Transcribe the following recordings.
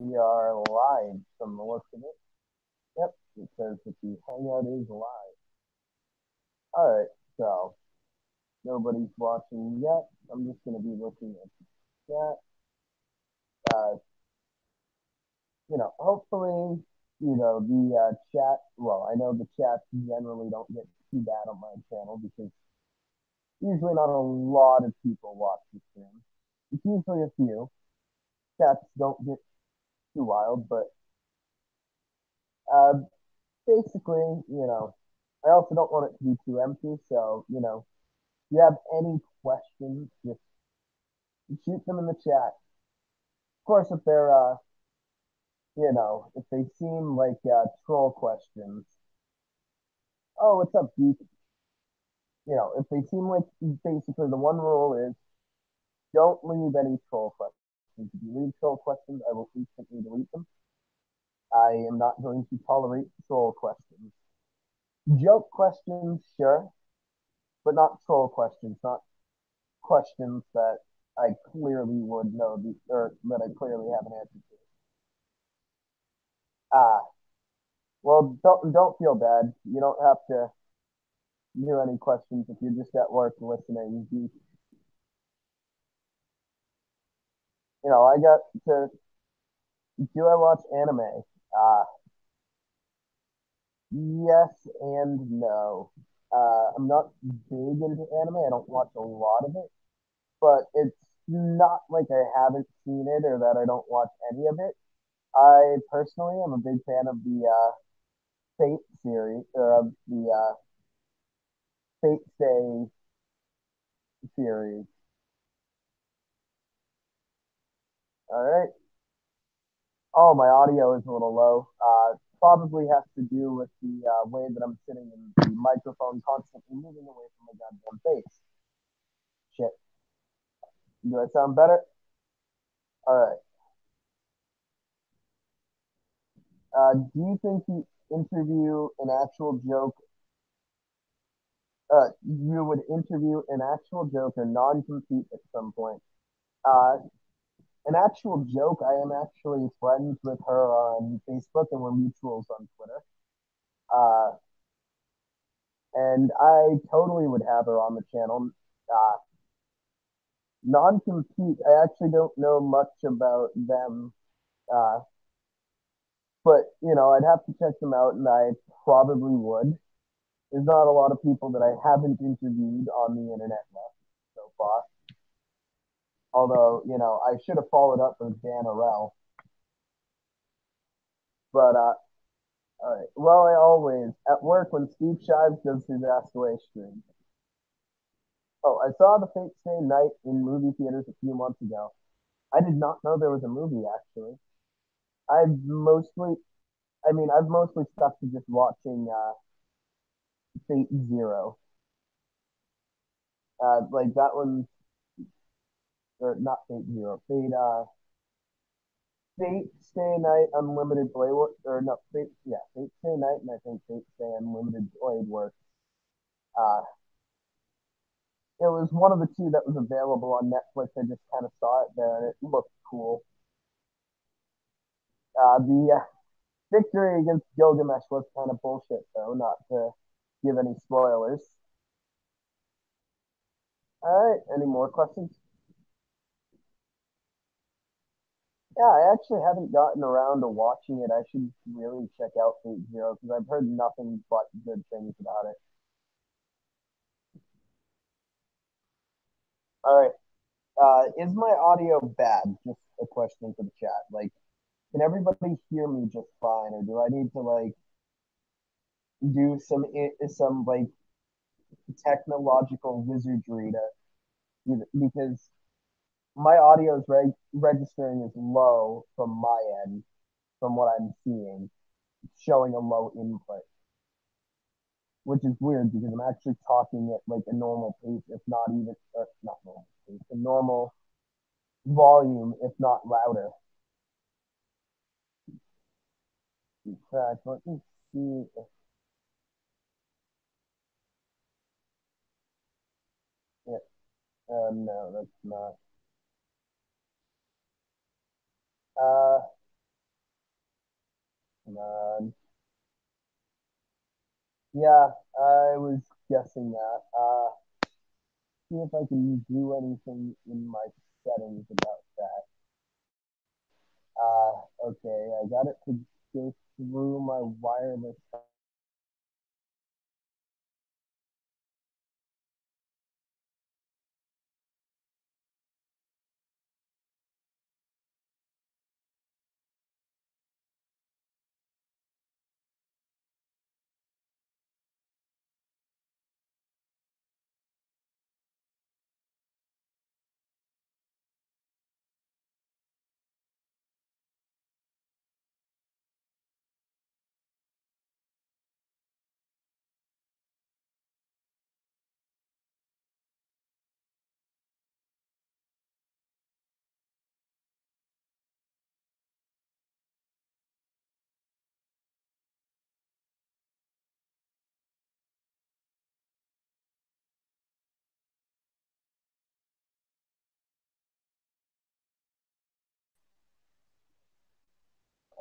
We are live from the looks of it. Yep, it says that the Hangout is live. All right, so nobody's watching yet. I'm just going to be looking at the chat. Uh, hopefully, the chat. Well, I know the chats generally don't get too bad on my channel because usually not a lot of people watch the stream. It's usually a few. Chats don't get too wild, but uh, basically, I also don't want it to be too empty. So, if you have any questions, just shoot them in the chat. Of course, if they're, if they seem like troll questions, oh, what's up, geek? If they seem like basically the one rule is don't leave any troll questions. If you leave troll questions, I will instantly delete them. I am not going to tolerate troll questions. Joke questions, sure, but not troll questions, not questions that I clearly would know or that I clearly have an answer to. Well, don't feel bad. You don't have to do any questions if you're just at work listening. I got to. Do I watch anime? Uh, yes and no. I'm not big into anime. I don't watch a lot of it, but it's not like I haven't seen it or that I don't watch any of it. I personally am a big fan of the Fate series or of the Fate Stay series. All right. Oh, my audio is a little low. Probably has to do with the way that I'm sitting in the microphone constantly moving away from my goddamn face. Shit. Do I sound better? All right. Do you think you interview an actual joke? You would interview an actual joke or non-compete at some point? Uh, an actual joke. I am actually friends with her on Facebook, and we're mutuals on Twitter. Uh, and I totally would have her on the channel. Uh, Non-compete, I actually don't know much about them, uh, but I'd have to check them out, and I probably would. There's not a lot of people that I haven't interviewed on the internet left so far. Although I should have followed up with Dan Arell, but all right. Well, I always at work when Steve Shives does his Ask Away stream. Oh, I saw the Fate Stay Night in movie theaters a few months ago. I did not know there was a movie actually. I've mostly I've mostly stuck to just watching Fate Zero. Like that one, or not Fate Zero, Fate Stay Night Unlimited Blade Work, or no, Fate Stay Night, and I think Fate Stay Unlimited Blade Work. Uh, it was one of the two that was available on Netflix. I just kind of saw it there, and it looked cool. The victory against Gilgamesh was kind of bullshit, though. Not to give any spoilers. All right, any more questions? Yeah, I actually haven't gotten around to watching it. I should really check out Fate Zero because I've heard nothing but good things about it. All right. Is my audio bad? Just a question for the chat. Like, can everybody hear me just fine, or do I need to like do some like technological wizardry to because my audio is registering as low from my end, from what I'm seeing, it's showing a low input, which is weird because I'm actually talking at like a normal pace, if not even not normal pace, a normal volume, if not louder. In fact, let me see if it, no, that's not. Uh, Yeah, I was guessing that. See if I can do anything in my settings about that. Okay, I got it to go through my wireless.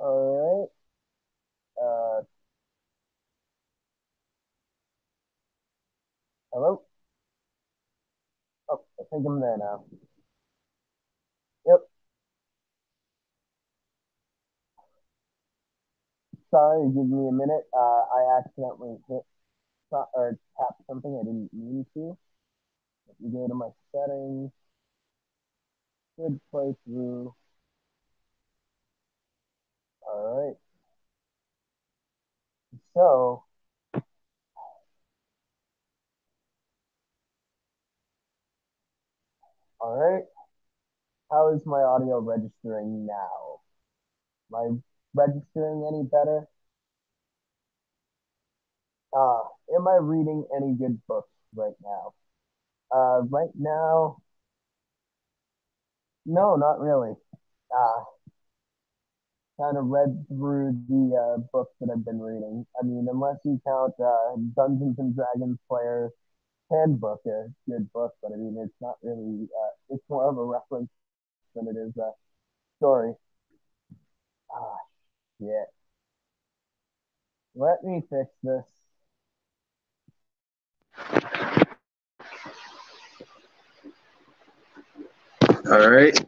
All right. Hello? Oh, I think I'm there now. Yep. Sorry, give me a minute. I accidentally hit or tapped something I didn't mean to. Let me go to my settings. Good playthrough. All right. So, all right. How is my audio registering now? Am I registering any better? Am I reading any good books right now? Right now, no, not really. Uh, Kind of read through the books that I've been reading. I mean, unless you count Dungeons and Dragons Player Handbook, a good book, but I mean, it's not really. It's more of a reference than it is a story. Ah, yeah. Let me fix this. All right.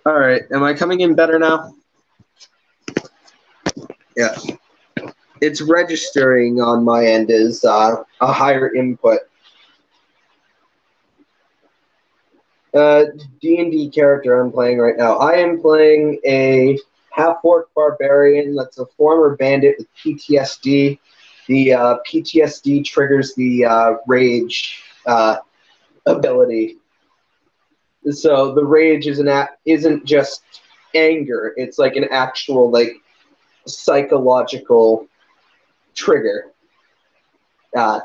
All right. Am I coming in better now? Yeah. It's registering on my end as a higher input. D&D character I'm playing right now. I am playing a half-orc barbarian that's a former bandit with PTSD. The PTSD triggers the rage ability. So the rage isn't just anger; it's like an actual psychological trigger. Uh,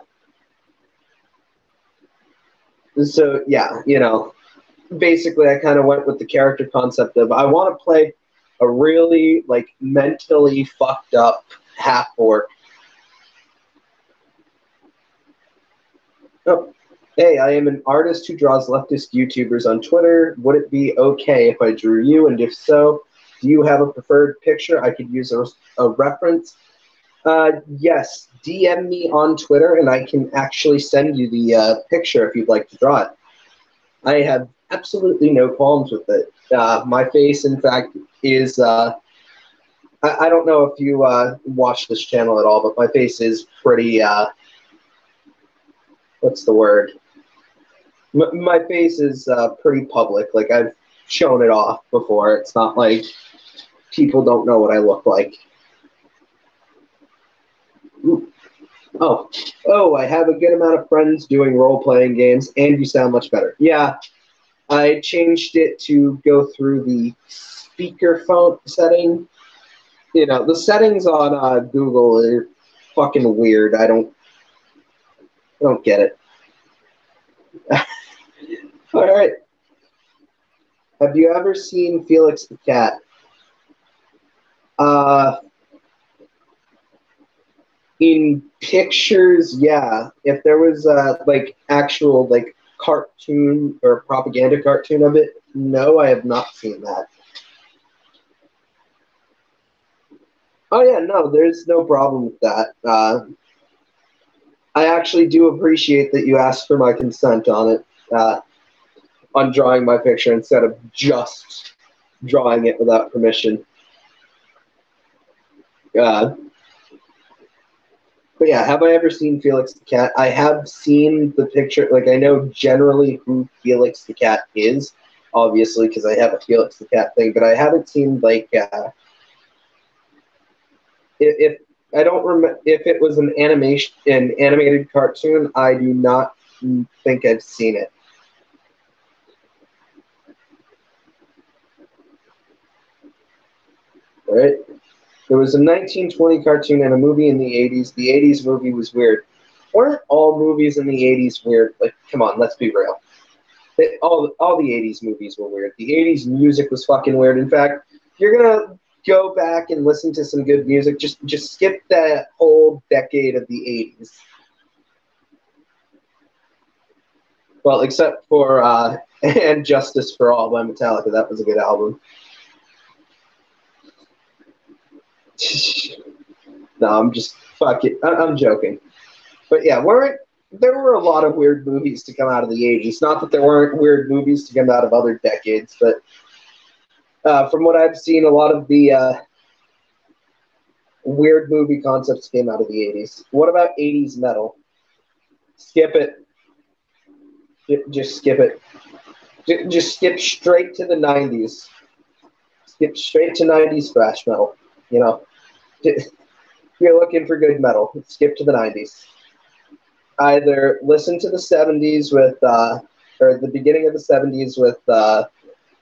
so yeah, basically I kind of went with the character concept of I want to play a really mentally fucked up half orc. Oh, hey, I am an artist who draws leftist YouTubers on Twitter. Would it be okay if I drew you? And if so, do you have a preferred picture I could use a reference? Yes, DM me on Twitter and I can actually send you the picture if you'd like to draw it. I have absolutely no qualms with it. My face, in fact, is. I don't know if you watch this channel at all, but my face is pretty. What's the word? My face is pretty public. Like, I've shown it off before. It's not like people don't know what I look like. Ooh. Oh, I have a good amount of friends doing role-playing games, and you sound much better. Yeah, I changed it to go through the speakerphone setting. The settings on Google are fucking weird. I don't get it. All right. Have you ever seen Felix the Cat? Uh, in pictures, yeah. If there was actual cartoon or propaganda cartoon of it, no, I have not seen that. Oh yeah, no, there's no problem with that. I actually do appreciate that you asked for my consent on it, on drawing my picture instead of just drawing it without permission. Uh, but yeah, have I ever seen Felix the Cat? I have seen the picture. Like, I know generally who Felix the Cat is, obviously, because I have a Felix the Cat thing, but I haven't seen, like, if I don't remember if it was an animated cartoon. I do not think I've seen it. Right? There was a 1920 cartoon and a movie in the 80s. The 80s movie was weird. Weren't all movies in the 80s weird? Like, come on, let's be real. All the 80s movies were weird. The 80s music was fucking weird. In fact, if you're gonna go back and listen to some good music, just skip that whole decade of the 80s. Well, except for And Justice for All by Metallica. That was a good album. No, I'm just fuck it. I'm joking. But yeah, there were a lot of weird movies to come out of the 80s. Not that there weren't weird movies to come out of other decades, but from what I've seen, a lot of the weird movie concepts came out of the 80s. What about 80s metal? Skip it. Just skip it. Just skip straight to the 90s. Skip straight to 90s thrash metal. You know, if you're looking for good metal, skip to the 90s. Either listen to the 70s with, or the beginning of the 70s with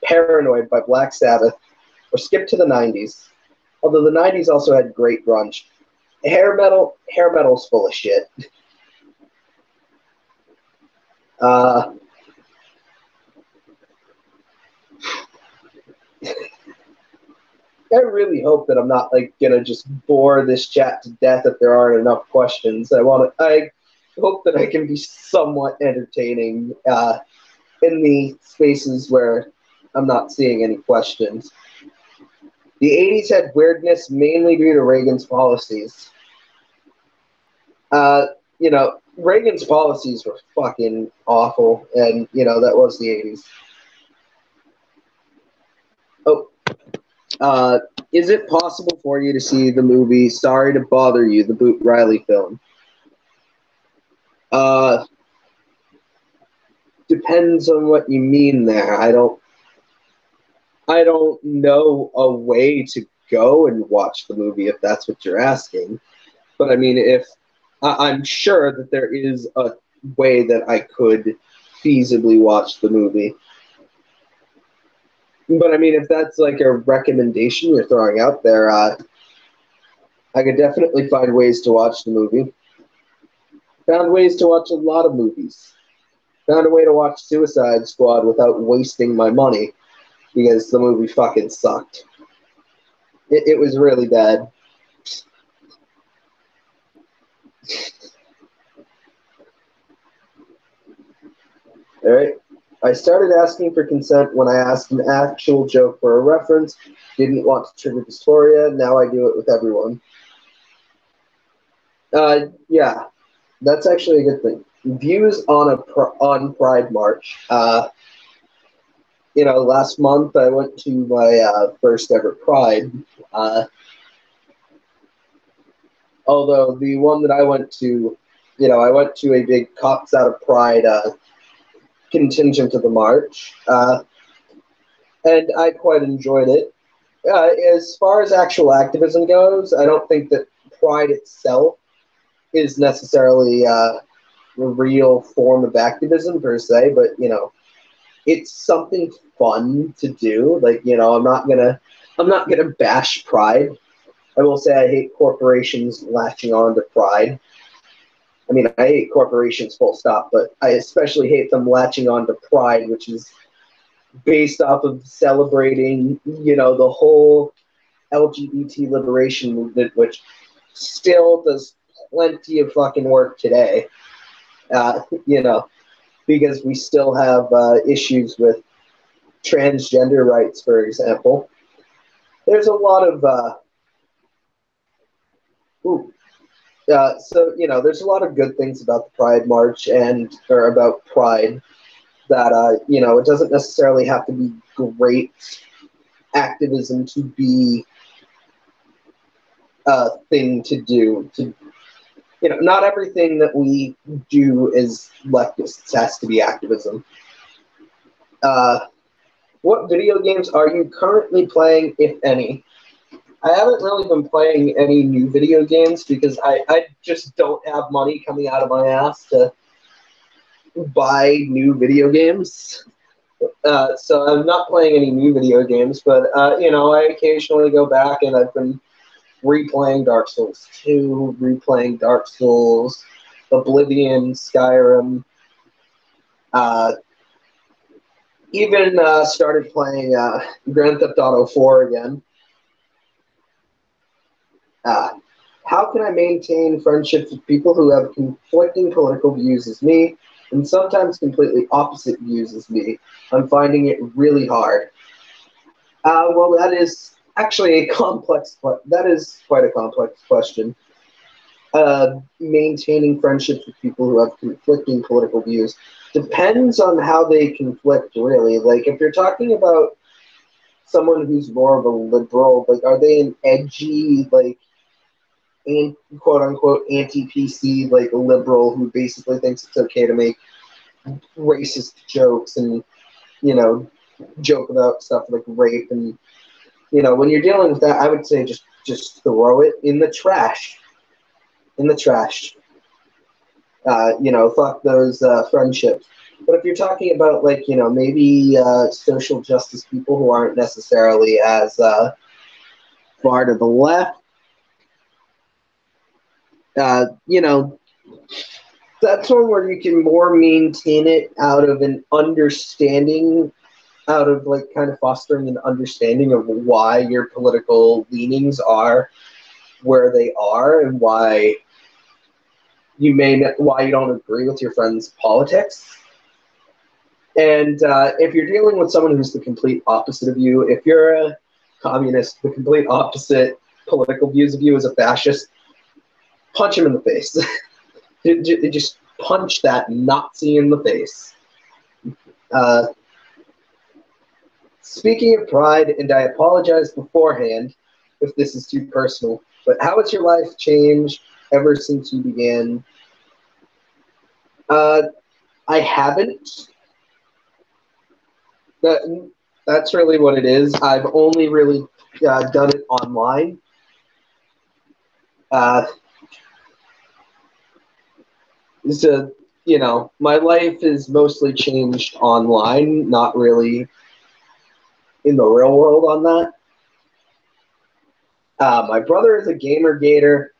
Paranoid by Black Sabbath, or skip to the 90s. Although the 90s also had great grunge. Hair metal's full of shit. Uh, I really hope that I'm not like gonna just bore this chat to death if there aren't enough questions. I hope that I can be somewhat entertaining in the spaces where I'm not seeing any questions. The 80s had weirdness mainly due to Reagan's policies. Reagan's policies were fucking awful, and, that was the 80s. Oh, uh, is it possible for you to see the movie Sorry to Bother You, the Boot Riley film? Uh, Depends on what you mean there. I don't know a way to go and watch the movie if that's what you're asking. But I mean, if I'm sure that there is a way that I could feasibly watch the movie. But I mean, if that's like a recommendation you're throwing out there, I could definitely find ways to watch the movie. Found ways to watch a lot of movies. Found a way to watch Suicide Squad without wasting my money because the movie fucking sucked. It was really bad. All right. I started asking for consent when I asked an actual joke for a reference. Didn't want to trigger dysphoria. Now I do it with everyone. Yeah, that's actually a good thing. Views on Pride March. Last month I went to my first ever Pride. Although the one that I went to, I went to a big Cops Out of Pride contingent of the march, and I quite enjoyed it. As far as actual activism goes, I don't think that Pride itself is necessarily a real form of activism per se, but it's something fun to do. Like, I'm not gonna bash Pride. I will say I hate corporations latching on to Pride. I mean, I hate corporations full stop, but I especially hate them latching on to Pride, which is based off of celebrating, the whole LGBT liberation movement, which still does plenty of fucking work today. Uh, you know, because we still have issues with transgender rights, for example. There's a lot of Ooh. So, there's a lot of good things about the Pride March or about Pride that, it doesn't necessarily have to be great activism to be a thing to do. Not everything that we do as leftists has to be activism. Uh, what video games are you currently playing, if any? I haven't really been playing any new video games because I just don't have money coming out of my ass to buy new video games. So I'm not playing any new video games, but I occasionally go back and I've been replaying Dark Souls 2, replaying Dark Souls, Oblivion, Skyrim. Uh, even started playing Grand Theft Auto 4 again. Uh, how can I maintain friendships with people who have conflicting political views as me and sometimes completely opposite views as me? I'm finding it really hard. Well, that is actually that is quite a complex question. Maintaining friendships with people who have conflicting political views depends on how they conflict, really. Like, if you're talking about someone who's more of a liberal, like, are they an edgy, like, quote unquote anti-PC, like, liberal who basically thinks it's okay to make racist jokes and, you know, joke about stuff like rape and, when you're dealing with that, I would say just throw it in the trash. In the trash. Fuck those friendships. But if you're talking about, like, maybe social justice people who aren't necessarily as far to the left, uh, you know, that's one where you can more maintain it out of an understanding, out of, like, kind of fostering an understanding of why your political leanings are where they are and why why you don't agree with your friend's politics. And if you're dealing with someone who's the complete opposite of you, if you're a communist, the complete opposite political views of you as a fascist, punch him in the face. Just punch that Nazi in the face. Uh, Speaking of pride, and I apologize beforehand if this is too personal, but how has your life changed ever since you began? Uh, I haven't. That's really what it is. I've only really done it online. Uh, so, my life is mostly changed online, not really in the real world on that. My brother is a gamer gator.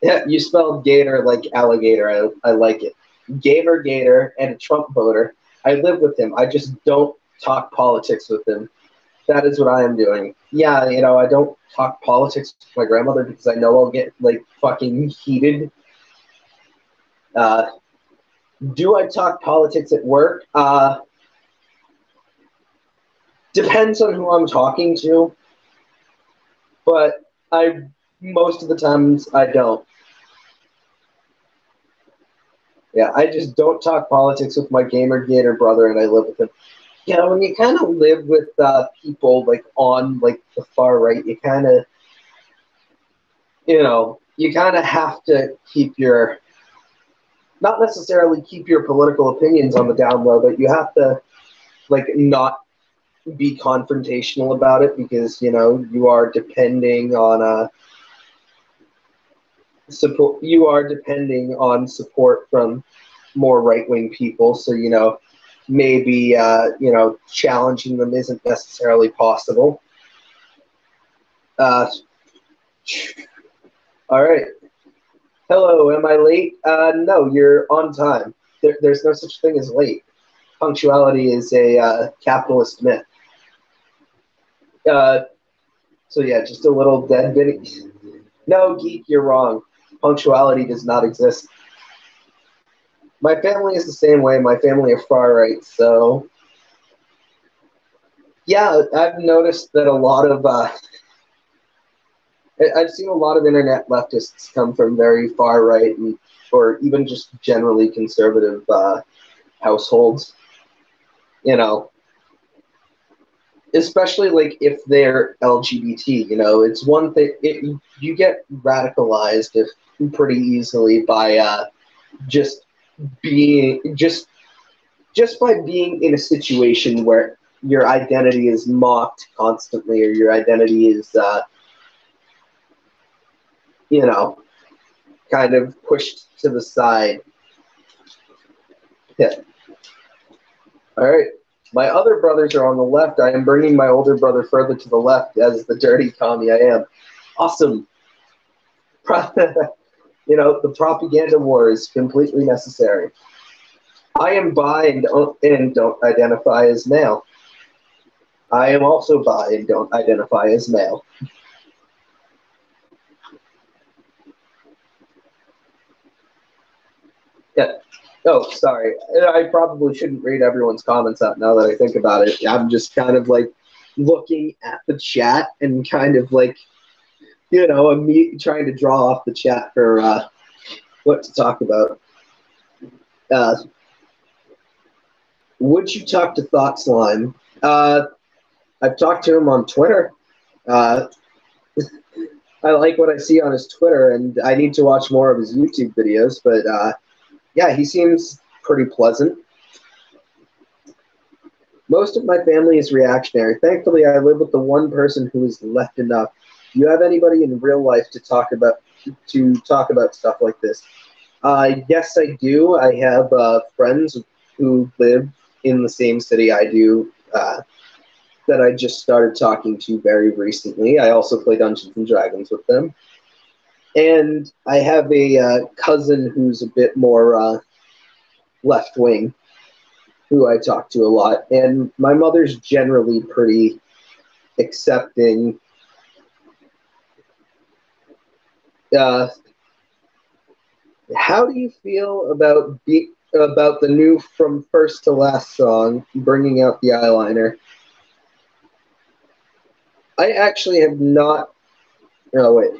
Yeah, you spelled gator like alligator. I like it. Gamer gator and a Trump voter. I live with him. I just don't talk politics with him. That is what I am doing. Yeah, I don't talk politics with my grandmother because I know I'll get, like, fucking heated. Do I talk politics at work? Depends on who I'm talking to, but most of the times I don't. Yeah, I just don't talk politics with my gamer gator brother, and I live with him. When you kind of live with people, like, on, like, the far right, you kind of, have to keep your, not necessarily keep your political opinions on the down low, but you have to, like, not be confrontational about it because, you are depending on support. You are depending on support from more right-wing people, so, maybe challenging them isn't necessarily possible. All right. Hello, am I late? No, you're on time. There's no such thing as late. Punctuality is a capitalist myth. So yeah, just a little dead bit. No, geek, you're wrong. Punctuality does not exist. My family is the same way. My family are far right, so yeah, I've noticed that a lot of I've seen a lot of internet leftists come from very far right and or even just generally conservative households. You know, especially like if they're LGBT. You know, it's one thing you get radicalized if pretty easily by just being just by being in a situation where your identity is mocked constantly or your identity is you know, kind of pushed to the side. Yeah. All right. My other brothers are on the left. I am bringing my older brother further to the left as the dirty commie I am. Awesome. You know, the propaganda war is completely necessary. I am bi and don't identify as male. I am also bi and don't identify as male. Yeah. Oh, sorry. I probably shouldn't read everyone's comments out now that I think about it. I'm just kind of like looking at the chat and kind of like, you know, I'm trying to draw off the chat for what to talk about. Uh, would you talk to Thought Slime? I've talked to him on Twitter. Uh, I like what I see on his Twitter, and I need to watch more of his YouTube videos. But yeah, he seems pretty pleasant. Most of my family is reactionary. Thankfully, I live with the one person who is left enough. Do you have anybody in real life to talk about stuff like this? Yes, I do. I have friends who live in the same city I do that I just started talking to very recently. I also play Dungeons and Dragons with them. And I have a cousin who's a bit more left wing, who I talk to a lot. And my mother's generally pretty accepting. Uh, how do you feel about the new From First to Last song, Bringing Out the Eyeliner? I actually have not. Oh, wait.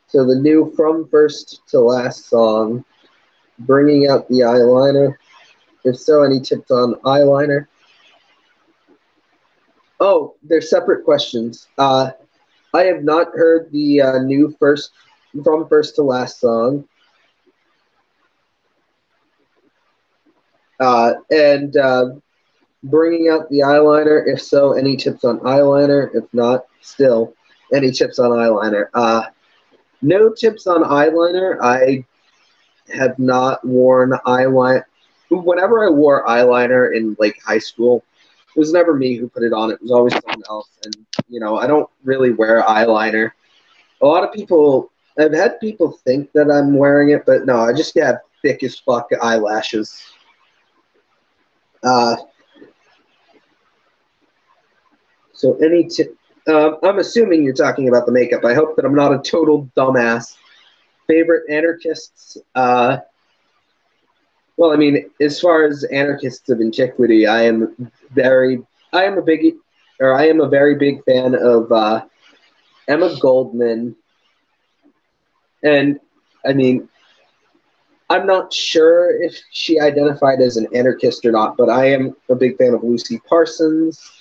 So the new From First to Last song, Bringing Out the Eyeliner. If so, any tips on eyeliner? Oh, they're separate questions. I have not heard the new From First to Last song. And Bringing Out the Eyeliner. If so, any tips on eyeliner? If not, still, any tips on eyeliner? No tips on eyeliner. I have not worn eyeliner. Whenever I wore eyeliner in like high school, it was never me who put it on. It was always someone else. And you know, I don't really wear eyeliner. A lot of people, I've had people think that I'm wearing it, but no, I just have thick as fuck eyelashes. Uh, so any tip? I'm assuming you're talking about the makeup. I hope that I'm not a total dumbass. Favorite anarchists? Well, I mean, as far as anarchists of antiquity, I am a big, or I am a very big fan of Emma Goldman, and I mean, I'm not sure if she identified as an anarchist or not, but I am a big fan of Lucy Parsons,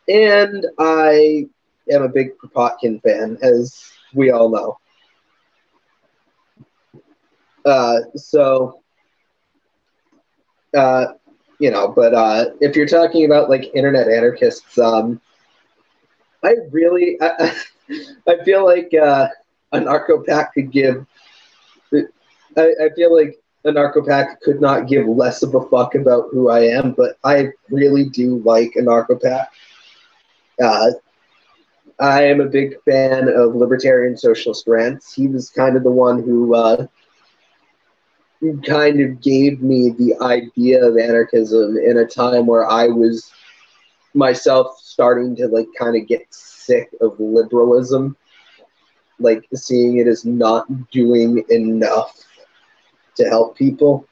and I am a big Kropotkin fan, as we all know. So uh, you know, but if you're talking about like internet anarchists, I feel like Anarcho-Pack could give. I feel like Anarcho-Pack could not give less of a fuck about who I am, but I really do like Anarcho-Pack. Uh, I am a big fan of Libertarian Socialist Rants. He was kind of the one who kind of gave me the idea of anarchism in a time where I was myself starting to like kind of get sick of liberalism, like seeing it as not doing enough to help people.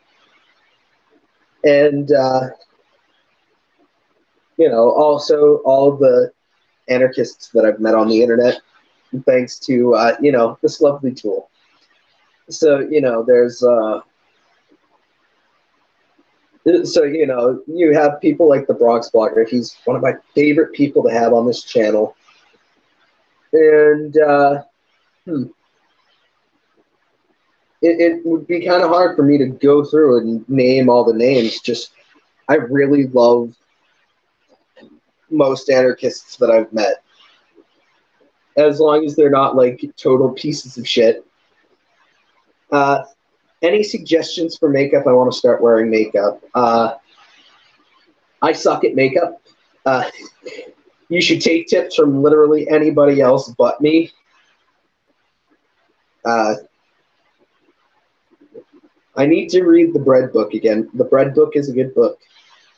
And you know, also all the anarchists that I've met on the internet, thanks to this lovely tool. So there's you have people like the Bronx Blogger. He's one of my favorite people to have on this channel, and it would be kind of hard for me to go through and name all the names. Just I really love most anarchists that I've met, as long as they're not like total pieces of shit. Any suggestions for makeup? I want to start wearing makeup. I suck at makeup. Uh, you should take tips from literally anybody else but me. I need to read The Bread Book again. The Bread Book is a good book.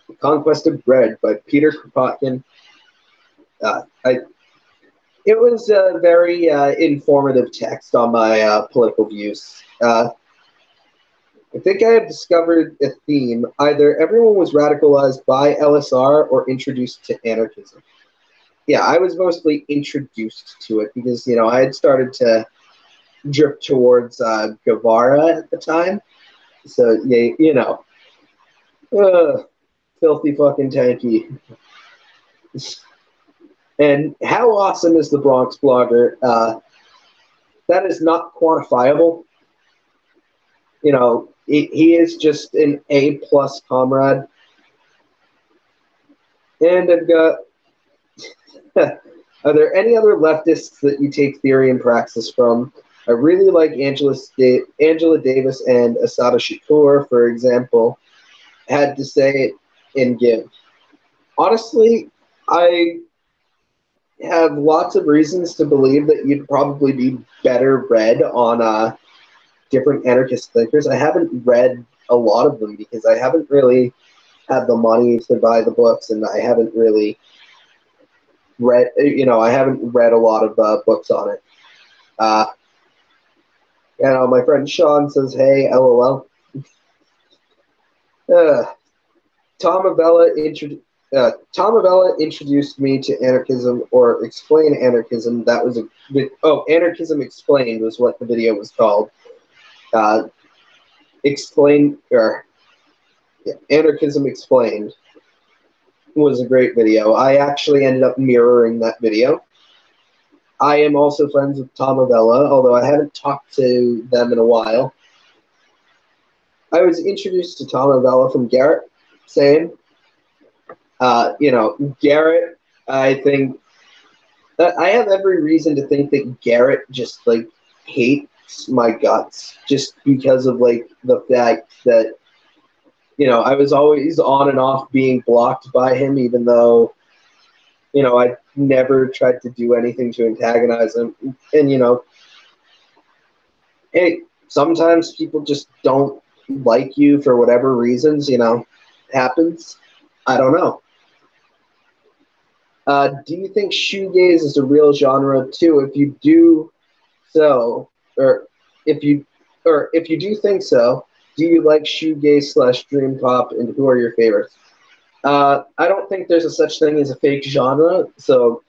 The Conquest of Bread by Peter Kropotkin. It was a very informative text on my political views. I think I have discovered a theme. Either everyone was radicalized by LSR or introduced to anarchism. Yeah, I was mostly introduced to it because, I had started to drift towards Guevara at the time. So, yeah, filthy fucking tanky. And how awesome is the Bronx Blogger? That is not quantifiable. He is just an A+ comrade. And I've got... Are there any other leftists that you take theory and praxis from? I really like Angela Davis and Asada Shakur, for example, had to say it and give. Honestly, I have lots of reasons to believe that you'd probably be better read on different anarchist thinkers. I haven't read a lot of them because I haven't really had the money to buy the books, and I haven't really read, I haven't read a lot of books on it. My friend Sean says, hey, LOL. Tom Avella introduced me to anarchism, or explain anarchism. That was Anarchism Explained was what the video was called. Anarchism Explained was a great video. I actually ended up mirroring that video. I am also friends with Tom Avella, although I haven't talked to them in a while. I was introduced to Tom Avella from Garrett. Same. Garrett, I think that I have every reason to think that Garrett just like hates my guts just because of like the fact that I was always on and off being blocked by him, even though I never tried to do anything to antagonize him. And hey, sometimes people just don't like you for whatever reasons. Happens. I don't know. Do you think shoegaze is a real genre too? If you do so, or if you do think so, do you like shoegaze / dream pop, and who are your favorites? I don't think there's a such thing as a fake genre, so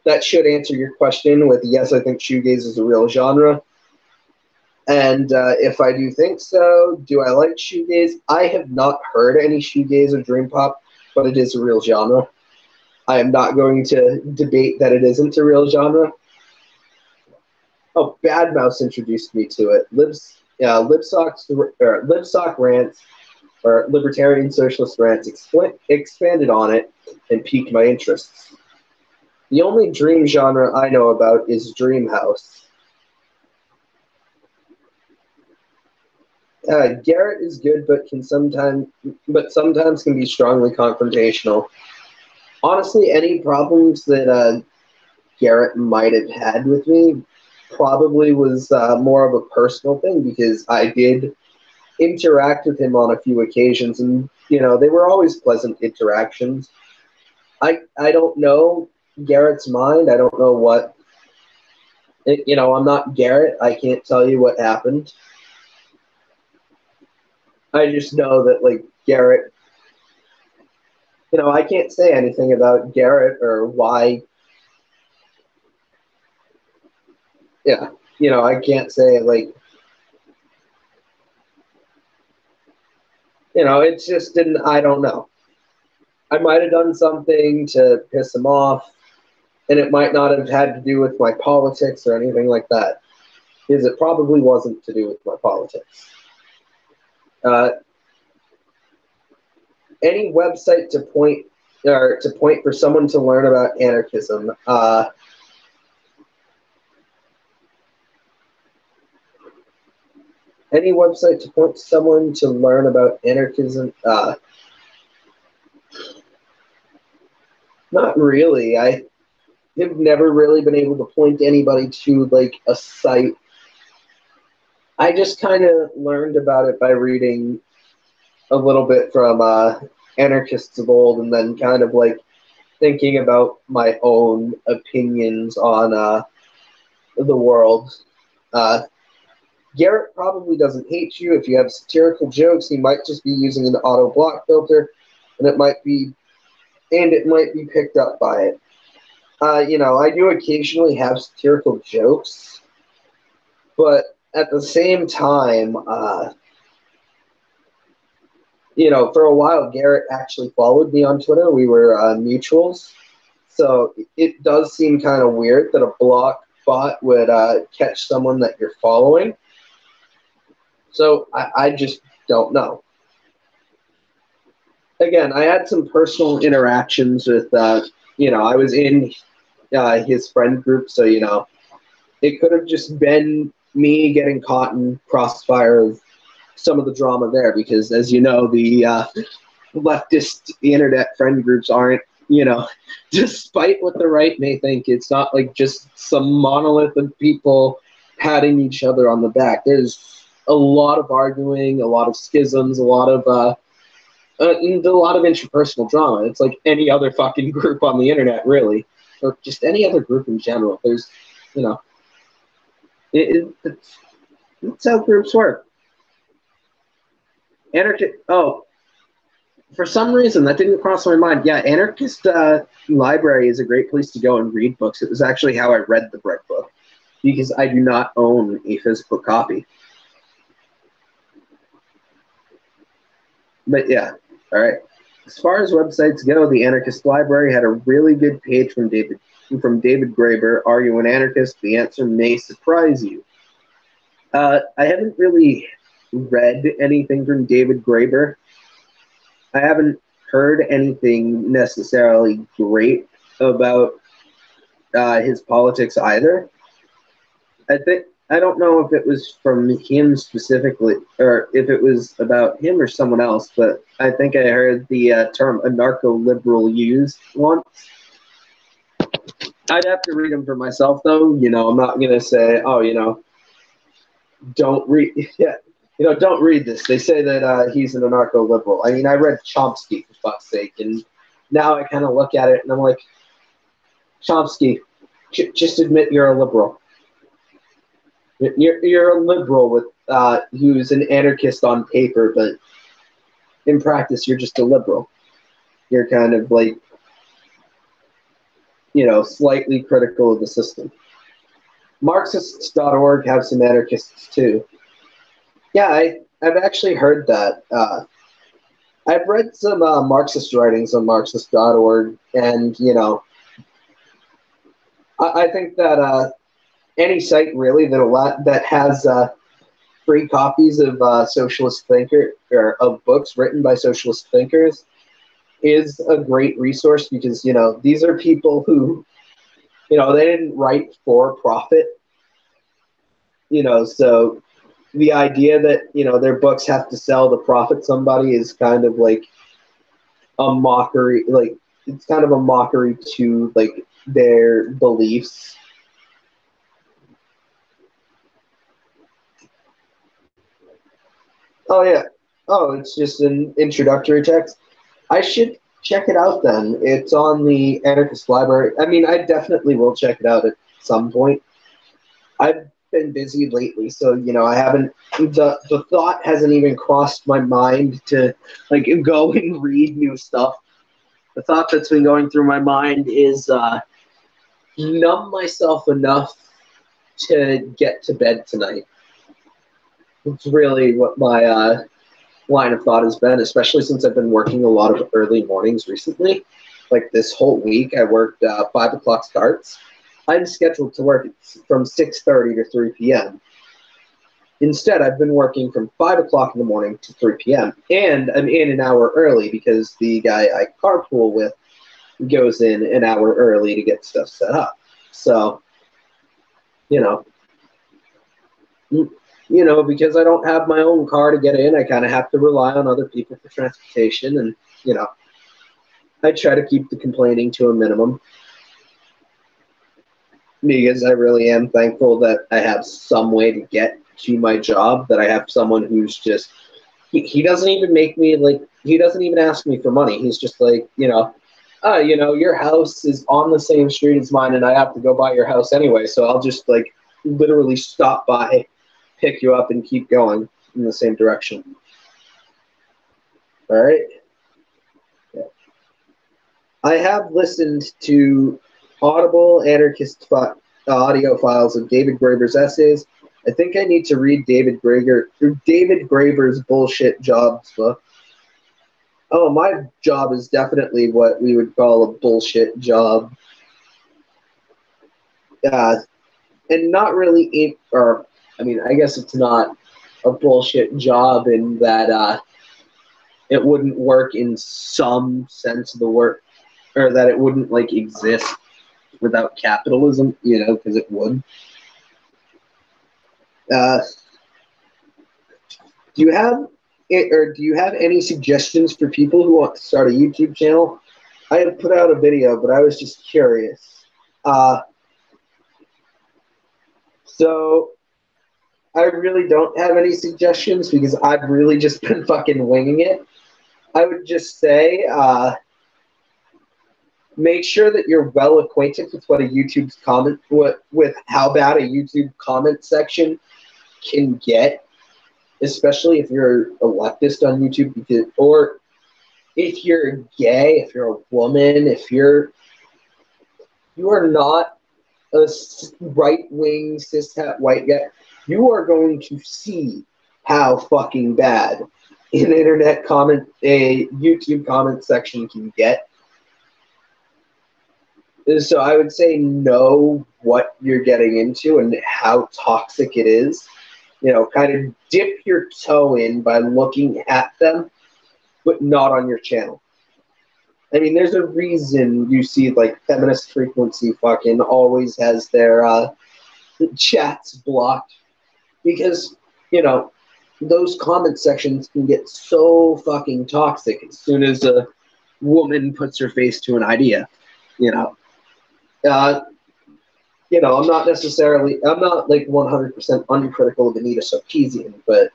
that should answer your question with yes, I think shoegaze is a real genre. And if I do think so, do I like shoegaze? I have not heard any shoegaze or dream pop, but it is a real genre. I am not going to debate that it isn't a real genre. Oh, Bad Mouse introduced me to it. Libsock Rants, or Libertarian Socialist Rants, expanded on it and piqued my interests. The only dream genre I know about is Dream House. Garrett is good, but sometimes can be strongly confrontational. Honestly, any problems that Garrett might have had with me probably was more of a personal thing, because I did interact with him on a few occasions, and they were always pleasant interactions. I don't know Garrett's mind. I don't know what I'm not Garrett. I can't tell you what happened. I just know that like Garrett, I can't say anything about Garrett or why yeah, I can't say, like, it's just an I don't know. I might have done something to piss him off, and it might not have had to do with my politics or anything like that, because it probably wasn't to do with my politics. Uh, any website to point for someone to learn about anarchism. Any website to point someone to learn about anarchism. Not really. I have never really been able to point anybody to, like, a site. I just kind of learned about it by reading a little bit from anarchists of old, and then kind of, like, thinking about my own opinions on the world. Uh, Garrett probably doesn't hate you. If you have satirical jokes, he might just be using an auto block filter, and it might be picked up by it. I do occasionally have satirical jokes, but at the same time, for a while, Garrett actually followed me on Twitter. We were mutuals. So it does seem kind of weird that a block bot would catch someone that you're following. So I just don't know. Again, I had some personal interactions with, I was in his friend group, so, it could have just been me getting caught in crossfire of some of the drama there, because, as you know, the leftist internet friend groups aren't, despite what the right may think, it's not like just some monolith of people patting each other on the back. There's a lot of arguing, a lot of schisms, a lot of interpersonal drama. It's like any other fucking group on the internet, really, or just any other group in general. There's, it's how groups work. For some reason, that didn't cross my mind. Yeah, Anarchist Library is a great place to go and read books. It was actually how I read the Bread book, because I do not own a physical copy. But yeah, all right. As far as websites go, the Anarchist Library had a really good page from David Graeber. Are you an anarchist? The answer may surprise you. I haven't really read anything from David Graeber. I haven't heard anything necessarily great about his politics either. I don't know if it was from him specifically, or if it was about him or someone else, but I think I heard the term anarcho-liberal used once. I'd have to read him for myself, though. I'm not going to say, don't read, yeah, don't read this. They say that he's an anarcho-liberal. I mean, I read Chomsky, for fuck's sake, and now I kind of look at it and I'm like, Chomsky, just admit you're a liberal. You're a liberal with who's an anarchist on paper, but in practice, you're just a liberal. You're kind of like, slightly critical of the system. Marxists.org have some anarchists too. Yeah, I've actually heard that. I've read some Marxist writings on Marxist.org, and I think that any site really that has free copies of socialist thinker or of books written by socialist thinkers is a great resource, because these are people who they didn't write for profit, so the idea that their books have to sell to profit somebody is kind of like a mockery. Like, it's kind of a mockery to, like, their beliefs. Oh yeah. Oh, it's just an introductory text. I should check it out then. It's on the Anarchist Library. I mean, I definitely will check it out at some point. I've been busy lately, so I haven't. The thought hasn't even crossed my mind to, like, go and read new stuff. The thought that's been going through my mind is numb myself enough to get to bed tonight. It's really what my line of thought has been, especially since I've been working a lot of early mornings recently. Like this whole week, I worked 5 o'clock starts. I'm scheduled to work from 6:30 to 3 p.m. Instead, I've been working from 5 o'clock in the morning to 3 p.m. And I'm in an hour early because the guy I carpool with goes in an hour early to get stuff set up. So, you know, because I don't have my own car to get in, I kind of have to rely on other people for transportation. And, I try to keep the complaining to a minimum because I really am thankful that I have some way to get to my job, that I have someone who's just, he doesn't even make me, like, he doesn't even ask me for money. He's just like, your house is on the same street as mine and I have to go by your house anyway. So I'll just, like, literally stop by, pick you up, and keep going in the same direction. All right. Yeah. I have listened to Audible Anarchist audio files of David Graeber's essays. I think I need to read David Graeber's bullshit jobs book. Oh, my job is definitely what we would call a bullshit job. And not really, I guess it's not a bullshit job in that it wouldn't work in some sense of the word, or that it wouldn't, like, exist without capitalism, because it would. Do you have any suggestions for people who want to start a YouTube channel? I had put out a video, but I was just curious. So I really don't have any suggestions because I've really just been fucking winging it. I would just say, make sure that you're well acquainted with what a YouTube's with how bad a YouTube comment section can get, especially if you're a leftist on YouTube, or if you're gay, if you're a woman, if you are not a right-wing cishet white guy, you are going to see how fucking bad a YouTube comment section can get. So I would say know what you're getting into and how toxic it is. Kind of dip your toe in by looking at them, but not on your channel. I mean, there's a reason you see, like, Feminist Frequency fucking always has their chats blocked, because, those comment sections can get so fucking toxic as soon as a woman puts her face to an idea, I'm not like 100% uncritical of Anita Sarkeesian, but,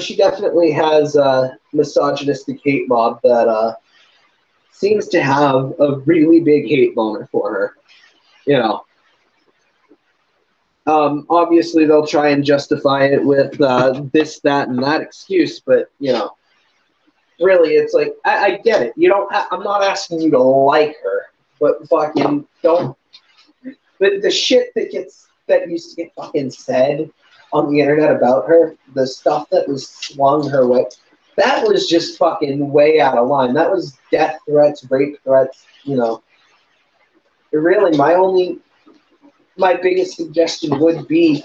she definitely has a misogynistic hate mob that seems to have a really big hate boner for her. Obviously they'll try and justify it with this, that, and that excuse, but, really, it's like, I get it. I'm not asking you to like her, but fucking don't. The shit that used to get fucking said on the internet about her, the stuff that was slung her way, that was just fucking way out of line. That was death threats, rape threats, Really, my biggest suggestion would be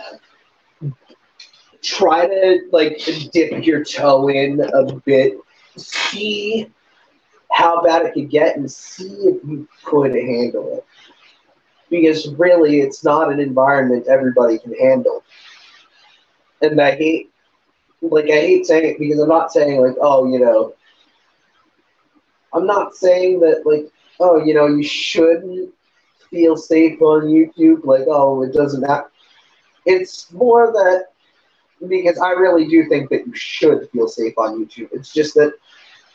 try to, like, dip your toe in a bit, see how bad it could get, and see if you could handle it. Because really, it's not an environment everybody can handle. And I hate saying it, because I'm not saying, like, I'm not saying that, like, you shouldn't feel safe on YouTube, like, it doesn't happen. It's more that, because I really do think that you should feel safe on YouTube. It's just that,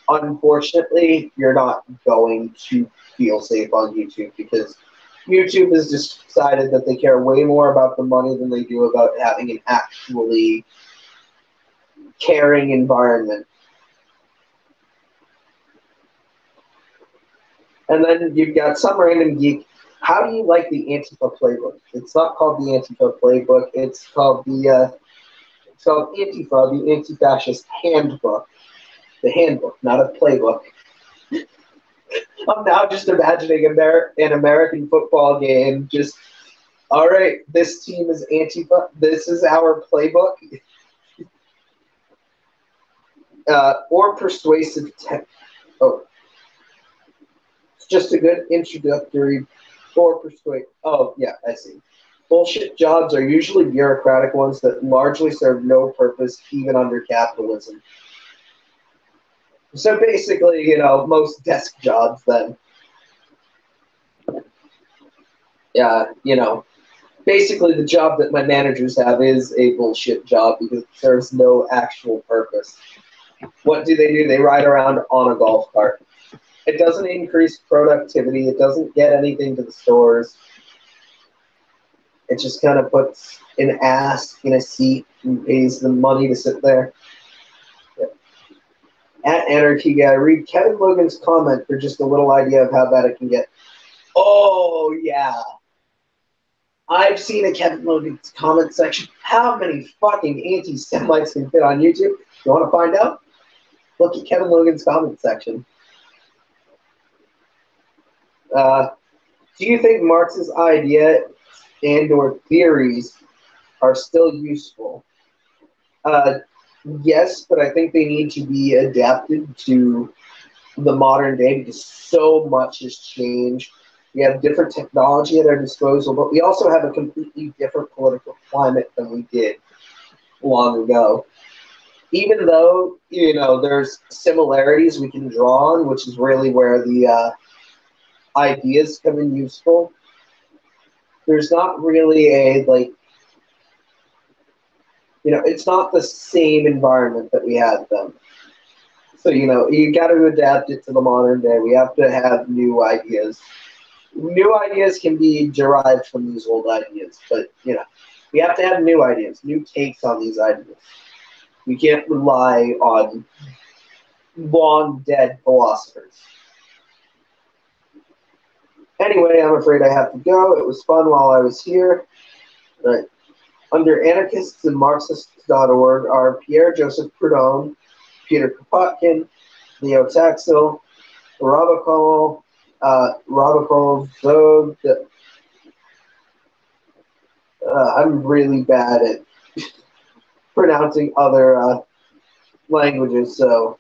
unfortunately, you're not going to feel safe on YouTube, because YouTube has just decided that they care way more about the money than they do about having an actually caring environment. And then you've got some random geek How do you like the Antifa playbook? It's not called the Antifa playbook. It's called Antifa, the Anti-Fascist Handbook. The handbook, not a playbook. I'm now just imagining an American football game. Just, all right, this team is Antifa. This is our playbook. Or persuasive tech. Oh, it's just a good introductory or persuade. Oh, yeah, I see. Bullshit jobs are usually bureaucratic ones that largely serve no purpose, even under capitalism. So basically, most desk jobs then. Yeah, basically the job that my managers have is a bullshit job because it serves no actual purpose. What do? They ride around on a golf cart. It doesn't increase productivity. It doesn't get anything to the stores. It just kind of puts an ass in a seat and pays them money to sit there. At Anarchy Guy, read Kevin Logan's comment for just a little idea of how bad it can get. Oh, yeah. I've seen a Kevin Logan's comment section. How many fucking anti-Semites can fit on YouTube? You want to find out? Look at Kevin Logan's comment section. Do you think Marx's idea and or theories are still useful? Yes, but I think they need to be adapted to the modern day because so much has changed. We have different technology at our disposal, but we also have a completely different political climate than we did long ago. Even though, there's similarities we can draw on, which is really where the ideas come in useful, there's not really it's not the same environment that we had then. So, you got to adapt it to the modern day. We have to have new ideas. New ideas can be derived from these old ideas, but, we have to have new ideas, new takes on these ideas. We can't rely on long dead philosophers. Anyway, I'm afraid I have to go. It was fun while I was here. Right. Under Anarchists and Marxists.org are Pierre Joseph Proudhon, Peter Kropotkin, Leo Taxil, Rabakol, Zog. I'm really bad at pronouncing other languages, so,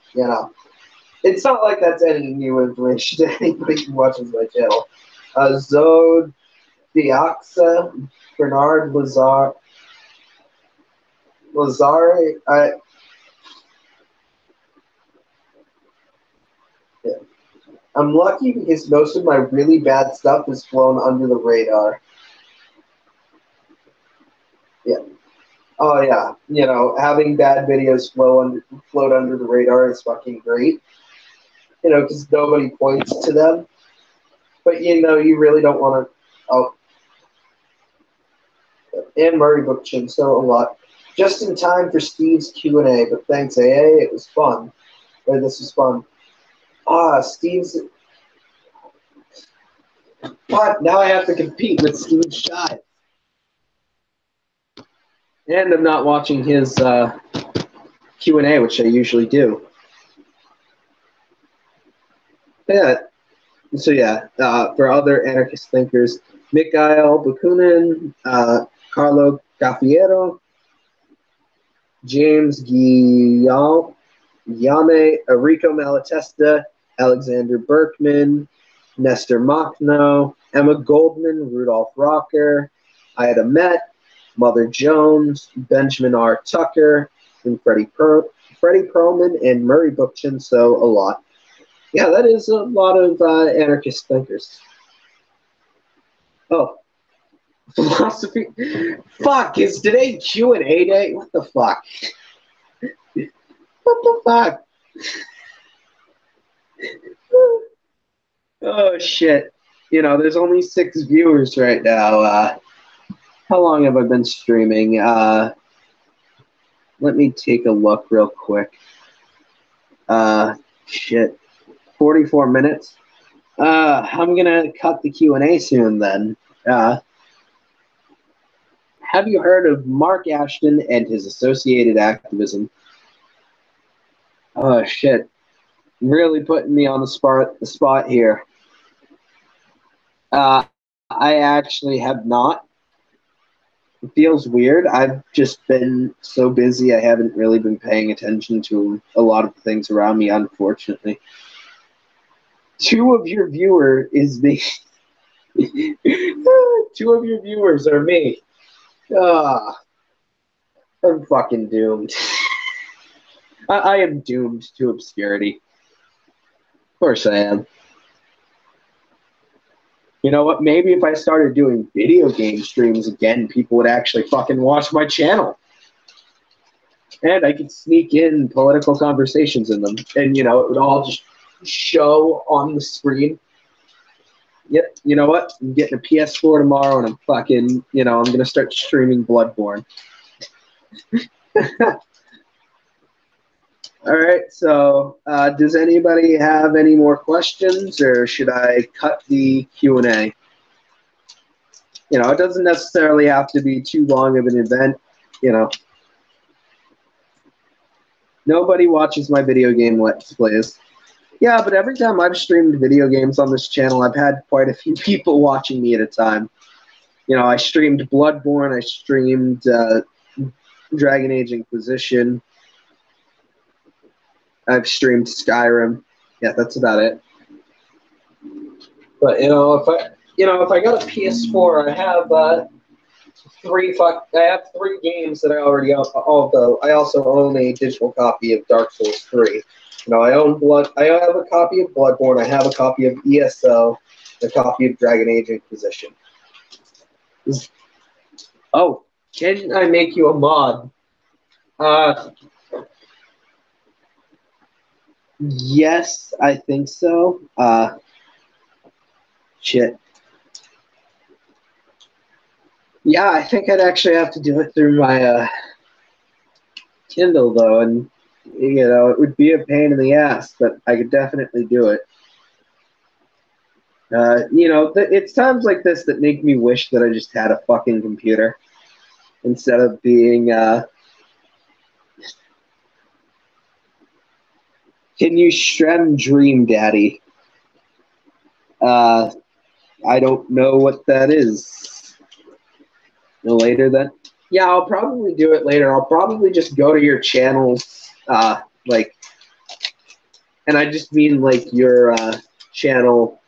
It's not like that's any new information to anybody who watches my channel. Zod Diaxa, Bernard Lazare. Yeah. I'm lucky because most of my really bad stuff is flown under the radar. Yeah. Oh yeah. Having bad videos float under the radar is fucking great. Because nobody points to them. But you really don't want to. Oh. And Murray Bookchin, so a lot. Just in time for Steve's Q&A, but thanks, AA. It was fun. This was fun. Steve's. But now I have to compete with Steve Shive. And I'm not watching his Q&A, which I usually do. Yeah. So yeah, for other anarchist thinkers, Mikhail Bakunin, Carlo Caffiero, James Guillaume, Enrico Malatesta, Alexander Berkman, Nestor Machno, Emma Goldman, Rudolph Rocker, Ida Met, Mother Jones, Benjamin R. Tucker, and Freddie Perlman, and Murray Bookchin, so a lot. Yeah, that is a lot of anarchist thinkers. Oh, philosophy. Fuck, is today Q&A day? What the fuck? What the fuck? Oh, shit. There's only 6 viewers right now. How long have I been streaming? Let me take a look real quick. Shit. 44 minutes. I'm gonna cut the Q&A soon then. Have you heard of Mark Ashton and his associated activism? Oh shit! Really putting me on the spot here. I actually have not. It feels weird. I've just been so busy. I haven't really been paying attention to a lot of the things around me, unfortunately. Two of your viewers is me. Two of your viewers are me. Ah, I'm fucking doomed. I am doomed to obscurity. Of course I am. You know what? Maybe if I started doing video game streams again, people would actually fucking watch my channel. And I could sneak in political conversations in them. And, you know, it would all just show on the screen. Yep, you know what? I'm getting a PS4 tomorrow and I'm fucking, you know, I'm going to start streaming Bloodborne. All right, so does anybody have any more questions, or should I cut the Q&A? You know, it doesn't necessarily have to be too long of an event, you know. Nobody watches my video game Let's Plays. Yeah, but every time I've streamed video games on this channel, I've had quite a few people watching me at a time. You know, I streamed Bloodborne, I streamed Dragon Age Inquisition, I've streamed Skyrim. Yeah, that's about it. But you know, if I got a PS4, I have I have 3 games that I already own. Although I also own a digital copy of Dark Souls 3. You know, I have a copy of Bloodborne. I have a copy of ESO, a copy of Dragon Age Inquisition. Oh, can I make you a mod? Yes, I think so. Shit. Yeah, I think I'd actually have to do it through my Kindle, though, and, you know, it would be a pain in the ass, but I could definitely do it. You know, it's times like this that make me wish that I just had a fucking computer instead of being, Can you strem Dream Daddy? I don't know what that is. No later then? Yeah, I'll probably do it later. I'll probably just go to your channels, like, and I just mean like your channel,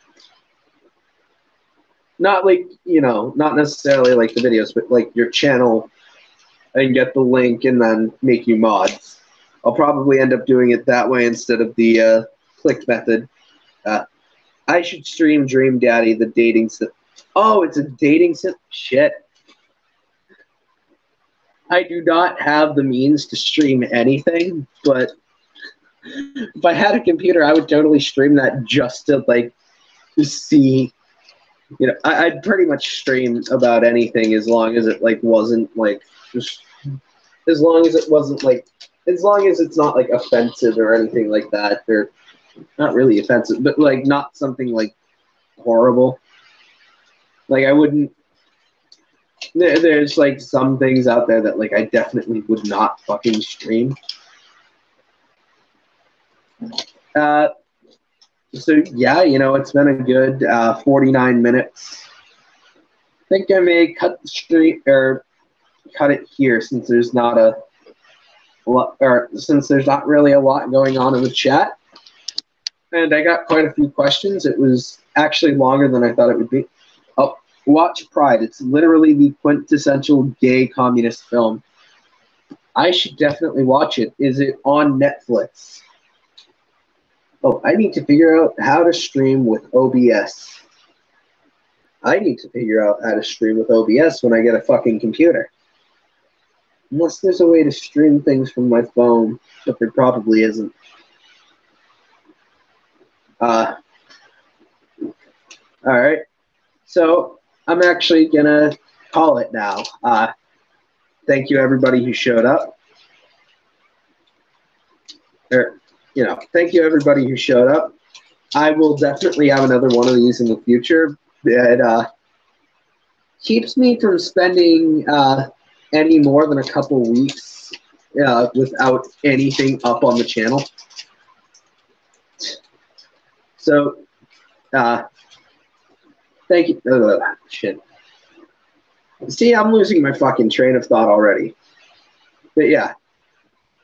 not like, you know, not necessarily like the videos, but like your channel, and get the link and then make you mods. I'll probably end up doing it that way instead of the click method. I should stream Dream Daddy, the dating sim. Oh, it's a dating sim? Shit. I do not have the means to stream anything, but if I had a computer, I would totally stream that just to, like, see. You know, I'd pretty much stream about anything as long as it, like, wasn't, like, just, as long as it wasn't, like, as long as it's not, like, offensive or anything like that, or not really offensive, but, like, not something, like, horrible. Like, I wouldn't, there's, like, some things out there that, like, I definitely would not fucking stream. So, yeah, you know, it's been a good 49 minutes. I think I may cut the stream, or cut it here, since there's not a lot, or since there's not really a lot going on in the chat. And I got quite a few questions. It was actually longer than I thought it would be. Oh, watch Pride. It's literally the quintessential gay communist film. I should definitely watch it. Is it on Netflix? Oh, I need to figure out how to stream with OBS. I need to figure out how to stream with OBS when I get a fucking computer. Unless there's a way to stream things from my phone, but there probably isn't. Alright. So, I'm actually gonna call it now. Thank you, everybody who showed up. Thank you, everybody who showed up. I will definitely have another one of these in the future. It keeps me from spending any more than a couple weeks without anything up on the channel. So, thank you. Shit. See, I'm losing my fucking train of thought already. But yeah,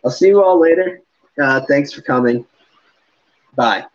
I'll see you all later. Thanks for coming. Bye.